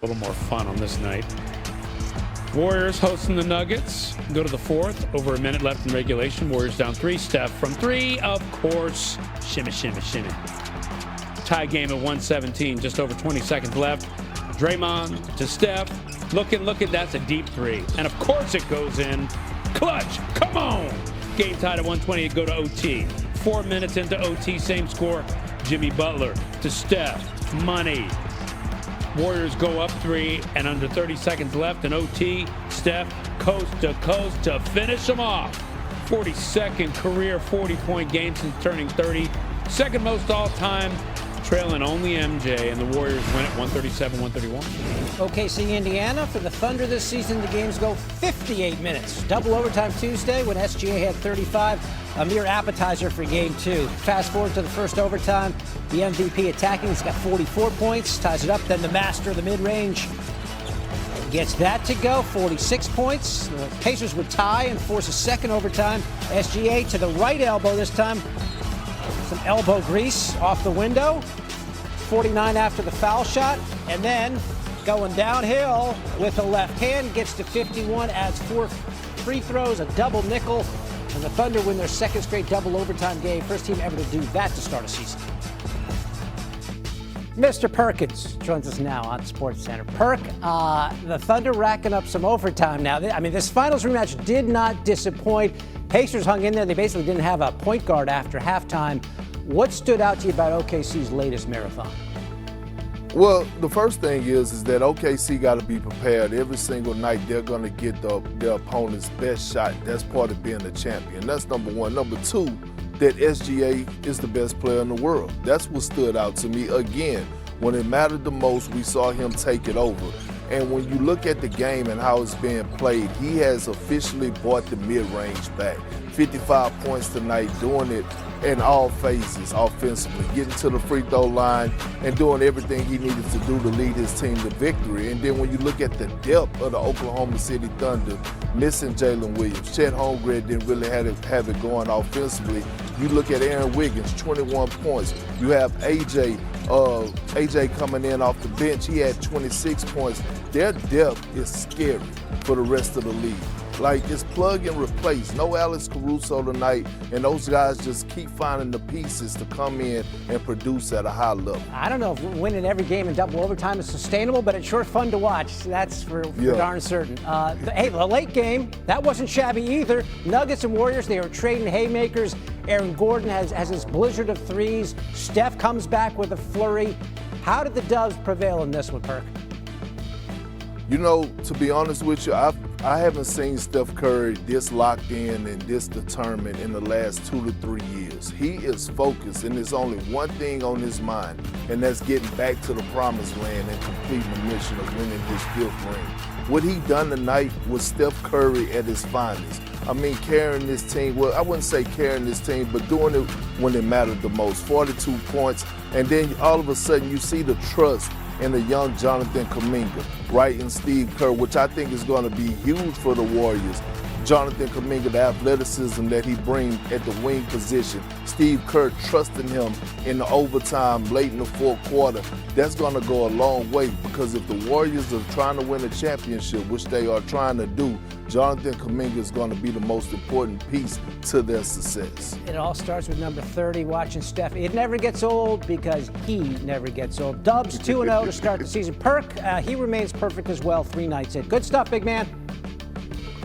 A little more fun on this night. Warriors hosting the Nuggets. Go to the fourth. Over a minute left in regulation. Warriors down 3. Steph from 3. Of course. Shimmy, shimmy, shimmy. Tie game at 117. Just over 20 seconds left. Draymond to Steph. Looking. That's a deep 3. And of course it goes in. Clutch. Come on. Game tied at 120. Go to OT. 4 minutes into OT. Same score. Jimmy Butler to Steph. Money. Warriors go up 3 and under 30 seconds left in OT. Steph coast to coast to finish them off. 42nd career 40-point game since turning 30. Second most all-time, trailing only MJ, and the Warriors win at 137-131. OKC, Indiana. For the Thunder this season, the games go 58 minutes. Double overtime Tuesday when SGA had 35. A mere appetizer for game 2. Fast forward to the first overtime. The MVP attacking has got 44 points, ties it up. Then the master of the mid-range gets that to go, 46 points. The Pacers would tie and force a second overtime. SGA to the right elbow this time. Some elbow grease off the window. 49 after the foul shot. And then going downhill with the left hand, gets to 51, adds 4 free throws, a double nickel. And the Thunder win their second straight double overtime game. First team ever to do that to start a season. Mr. Perkins joins us now on SportsCenter. Perk, the Thunder racking up some overtime now. I mean, this finals rematch did not disappoint. Pacers hung in there. They basically didn't have a point guard after halftime. What stood out to you about OKC's latest marathon? Well, the first thing is that OKC got to be prepared. Every single night they're going to get their opponent's best shot. That's part of being a champion. That's number one. Number two, that SGA is the best player in the world. That's what stood out to me. Again, when it mattered the most, we saw him take it over. And when you look at the game and how it's being played, he has officially brought the mid-range back. 55 points tonight, doing it in all phases offensively, getting to the free throw line and doing everything he needed to do to lead his team to victory. And then when you look at the depth of the Oklahoma City Thunder, missing Jalen Williams, Chet Holmgren didn't really have it going offensively. You look at Aaron Wiggins, 21 points. You have AJ coming in off the bench. He had 26 points. Their depth is scary for the rest of the league. Like, it's plug and replace. No Alex Caruso tonight, and those guys just keep finding the pieces to come in and produce at a high level. I don't know if winning every game in double overtime is sustainable, but it's sure fun to watch. That's for darn certain. Hey, the late game, that wasn't shabby either. Nuggets and Warriors, they were trading haymakers. Aaron Gordon has his blizzard of threes. Steph comes back with a flurry. How did the Dubs prevail in this one, Perk? You know, to be honest with you, I haven't seen Steph Curry this locked in and this determined in the last 2 to 3 years. He is focused, and there's only one thing on his mind, and that's getting back to the promised land and completing the mission of winning his 5th ring. What he done tonight was Steph Curry at his finest. I mean, carrying this team, well, I wouldn't say carrying this team, but doing it when it mattered the most. 42 points, and then all of a sudden you see the trust in the young Jonathan Kuminga, right, and Steve Kerr, which I think is going to be huge for the Warriors. Jonathan Kuminga, the athleticism that he brings at the wing position, Steve Kerr trusting him in the overtime late in the 4th quarter, that's going to go a long way, because if the Warriors are trying to win a championship, which they are trying to do, Jonathan Kuminga is going to be the most important piece to their success. It all starts with number 30, watching Steph. It never gets old because he never gets old. Dubs 2-0 to start the season. Perk, he remains perfect as well 3 nights in. Good stuff, big man.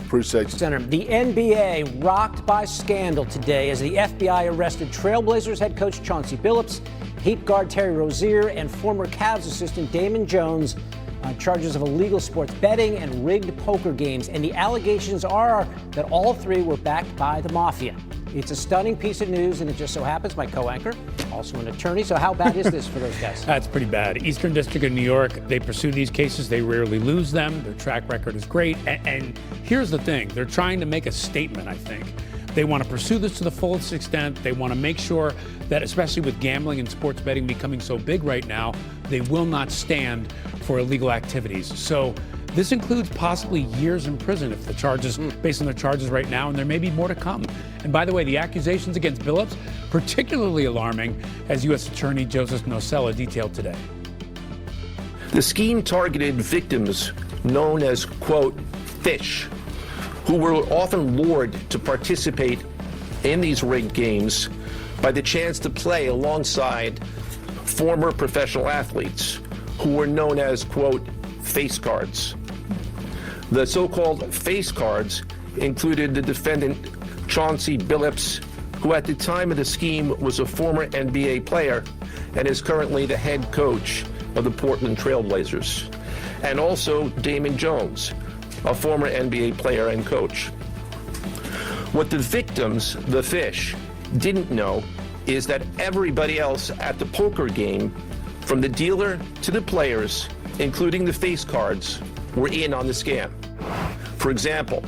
Appreciate you. Center. The NBA rocked by scandal today as the FBI arrested Trailblazers head coach Chauncey Billups, Heat guard Terry Rozier, and former Cavs assistant Damon Jones on charges of illegal sports betting and rigged poker games. And the allegations are that all 3 were backed by the mafia. It's a stunning piece of news, and it just so happens my co-anchor, also an attorney. So how bad is this for those guys? That's pretty bad. Eastern District of New York, they pursue these cases. They rarely lose them. Their track record is great. And here's the thing. They're trying to make a statement, I think. They want to pursue this to the fullest extent. They want to make sure that, especially with gambling and sports betting becoming so big right now, they will not stand for illegal activities. So this includes possibly years in prison if the charges, based on the charges right now, and there may be more to come. And by the way, the accusations against Billups, particularly alarming, as U.S. Attorney Joseph Nocella detailed today. The scheme targeted victims known as, quote, fish, who were often lured to participate in these rigged games by the chance to play alongside former professional athletes who were known as, quote, face cards. The so-called face cards included the defendant Chauncey Billups, who at the time of the scheme was a former NBA player and is currently the head coach of the Portland Trail Blazers, and also Damon Jones, a former NBA player and coach. What the victims, the fish, didn't know is that everybody else at the poker game, from the dealer to the players, including the face cards, were in on the scam. For example,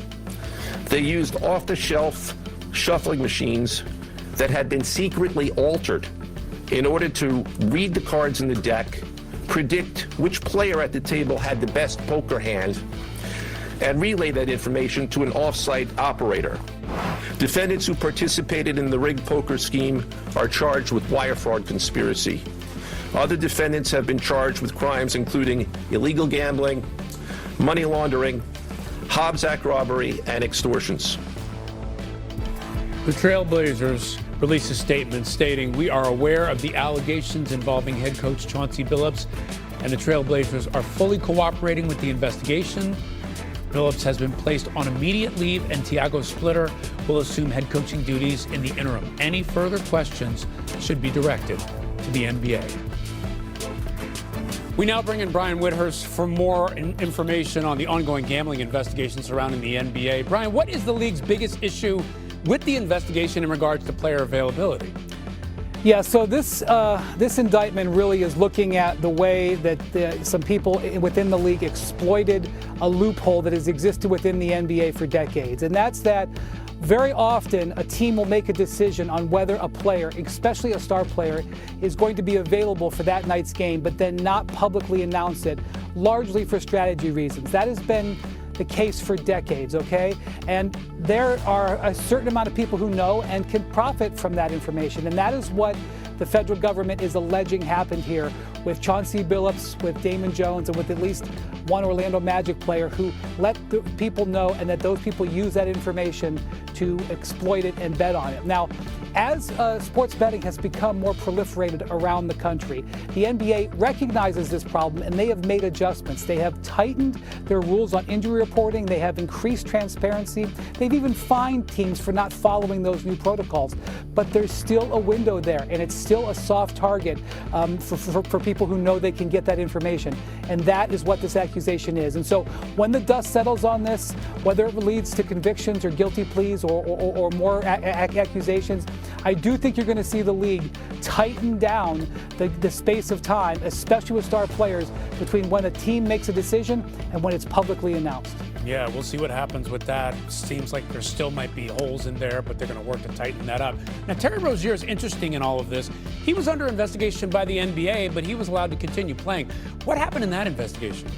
they used off-the-shelf shuffling machines that had been secretly altered in order to read the cards in the deck, predict which player at the table had the best poker hand, and relay that information to an off-site operator. Defendants who participated in the rigged poker scheme are charged with wire fraud conspiracy. Other defendants have been charged with crimes including illegal gambling, money laundering, Hobbs Act robbery, and extortions. The Trailblazers released a statement stating, "We are aware of the allegations involving head coach Chauncey Billups, and the Trailblazers are fully cooperating with the investigation. Billups has been placed on immediate leave, and Tiago Splitter will assume head coaching duties in the interim. Any further questions should be directed to the NBA." We now bring in Brian Whithurst for more information on the ongoing gambling investigation surrounding the NBA. Brian, what is the league's biggest issue with the investigation in regards to player availability? Yeah, so this indictment really is looking at the way that some people within the league exploited a loophole that has existed within the NBA for decades. And that's that very often a team will make a decision on whether a player, especially a star player, is going to be available for that night's game, but then not publicly announce it, largely for strategy reasons. That has been the case for decades, okay? And there are a certain amount of people who know and can profit from that information. And that is what the federal government is alleging happened here with Chauncey Billups, with Damon Jones, and with at least one Orlando Magic player who let the people know, and that those people use that information to exploit it and bet on it. Now, as sports betting has become more proliferated around the country, the NBA recognizes this problem and they have made adjustments. They have tightened their rules on injury reporting. They have increased transparency. They've even fined teams for not following those new protocols. But there's still a window there, and it's still a soft target for people who know they can get that information. And that is what this accusation is. And so when the dust settles on this, whether it leads to convictions or guilty pleas or more accusations, I do think you're going to see the league tighten down the space of time, especially with star players, between when a team makes a decision and when it's publicly announced. Yeah, we'll see what happens with that. Seems like there still might be holes in there, but they're going to work to tighten that up. Now, Terry Rozier is interesting in all of this. He was under investigation by the NBA, but he was allowed to continue playing. What happened in that investigation?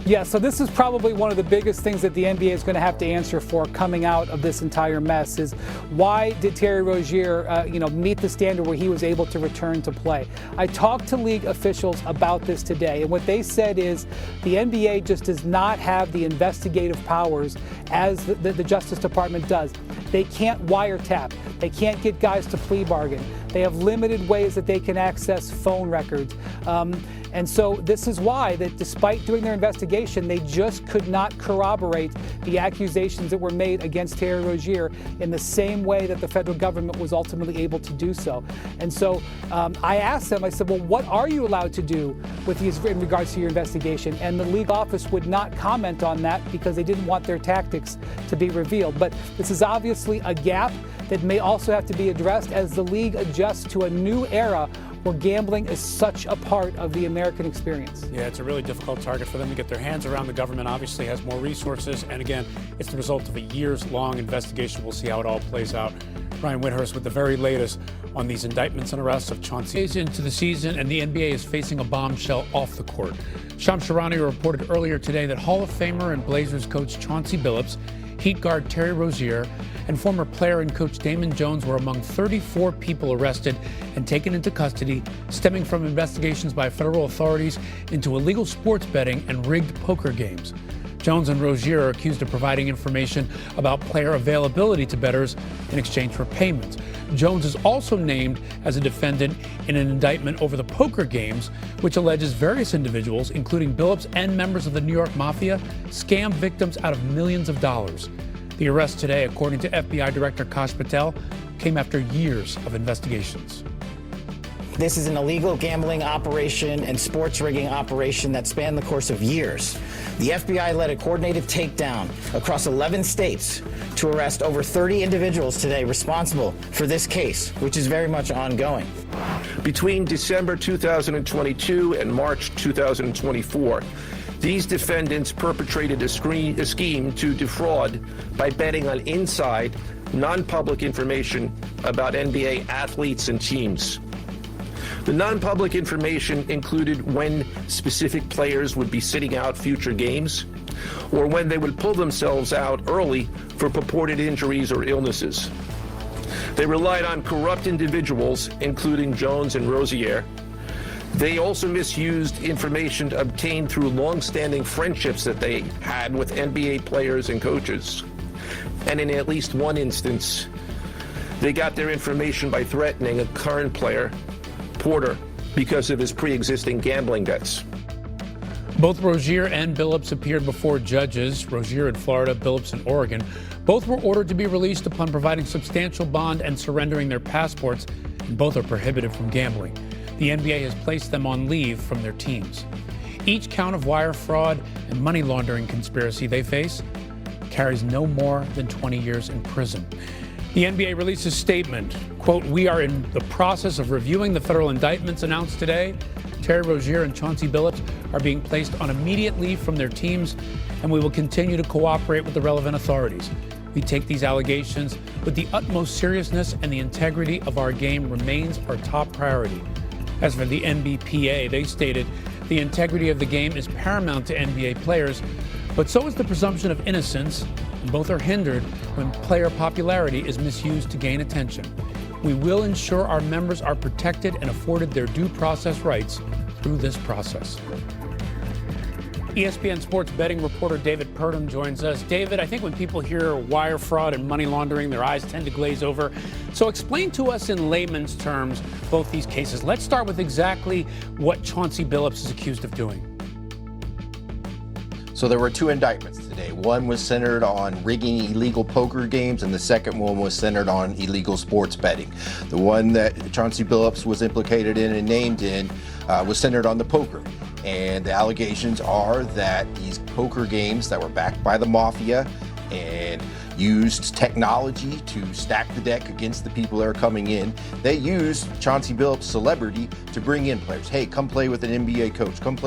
Yeah, so this is probably one of the biggest things that the NBA is going to have to answer for coming out of this entire mess is why did Terry Rozier, meet the standard where he was able to return to play? I talked to league officials about this today, and what they said is the NBA just does not have the investigative powers as the Justice Department does. They can't wiretap. They can't get guys to plea bargain. They have limited ways that they can access phone records. And so this is why that despite doing their investigation, they just could not corroborate the accusations that were made against Terry Rozier in the same way that the federal government was ultimately able to do so. And so I asked them, I said, well, what are you allowed to do with these in regards to your investigation? And the league office would not comment on that because they didn't want their tactics to be revealed. But this is obviously a gap that may also have to be addressed as the league adjusts to a new era where gambling is such a part of the American experience. Yeah, it's a really difficult target for them to get their hands around. The government obviously has more resources. And again, it's the result of a years-long investigation. We'll see how it all plays out. Brian Whithurst with the very latest on these indictments and arrests of Chauncey. Into the season, and the NBA is facing a bombshell off the court. Shams Charania reported earlier today that Hall of Famer and Blazers coach Chauncey Billups, Heat guard Terry Rozier, and former player and coach Damon Jones were among 34 people arrested and taken into custody, stemming from investigations by federal authorities into illegal sports betting and rigged poker games. Jones and Rozier are accused of providing information about player availability to bettors in exchange for payments. Jones is also named as a defendant in an indictment over the poker games, which alleges various individuals, including Billups and members of the New York Mafia, scammed victims out of millions of dollars. The arrest today, according to FBI Director Kash Patel, came after years of investigations. This is an illegal gambling operation and sports rigging operation that spanned the course of years. The FBI led a coordinated takedown across 11 states to arrest over 30 individuals today responsible for this case, which is very much ongoing. Between December 2022 and March 2024, these defendants perpetrated a scheme to defraud by betting on inside, non-public information about NBA athletes and teams. The non-public information included when specific players would be sitting out future games, or when they would pull themselves out early for purported injuries or illnesses. They relied on corrupt individuals, including Jones and Rozier. They also misused information obtained through long-standing friendships that they had with NBA players and coaches. And in at least one instance, they got their information by threatening a current player, Porter, because of his pre-existing gambling debts. Both Rozier and Billups appeared before judges, Rozier in Florida, Billups in Oregon. Both were ordered to be released upon providing substantial bond and surrendering their passports, and both are prohibited from gambling. The NBA has placed them on leave from their teams. Each count of wire fraud and money laundering conspiracy they face carries no more than 20 years in prison. The NBA released a statement, quote, "We are in the process of reviewing the federal indictments announced today. Terry Rozier and Chauncey Billups are being placed on immediate leave from their teams, and we will continue to cooperate with the relevant authorities. We take these allegations with the utmost seriousness, and the integrity of our game remains our top priority." As for the NBPA, they stated, "The integrity of the game is paramount to NBA players, but so is the presumption of innocence, and both are hindered when player popularity is misused to gain attention. We will ensure our members are protected and afforded their due process rights through this process." ESPN sports betting reporter David Purdom joins us. David, I think when people hear wire fraud and money laundering, their eyes tend to glaze over. So explain to us in layman's terms both these cases. Let's start with exactly what Chauncey Billups is accused of doing. So there were two indictments today. One was centered on rigging illegal poker games, and the second one was centered on illegal sports betting. The one that Chauncey Billups was implicated in and named in was centered on the poker. And the allegations are that these poker games that were backed by the mafia and used technology to stack the deck against the people that are coming in. They used Chauncey Billups' celebrity to bring in players. Hey, come play with an NBA coach. Come play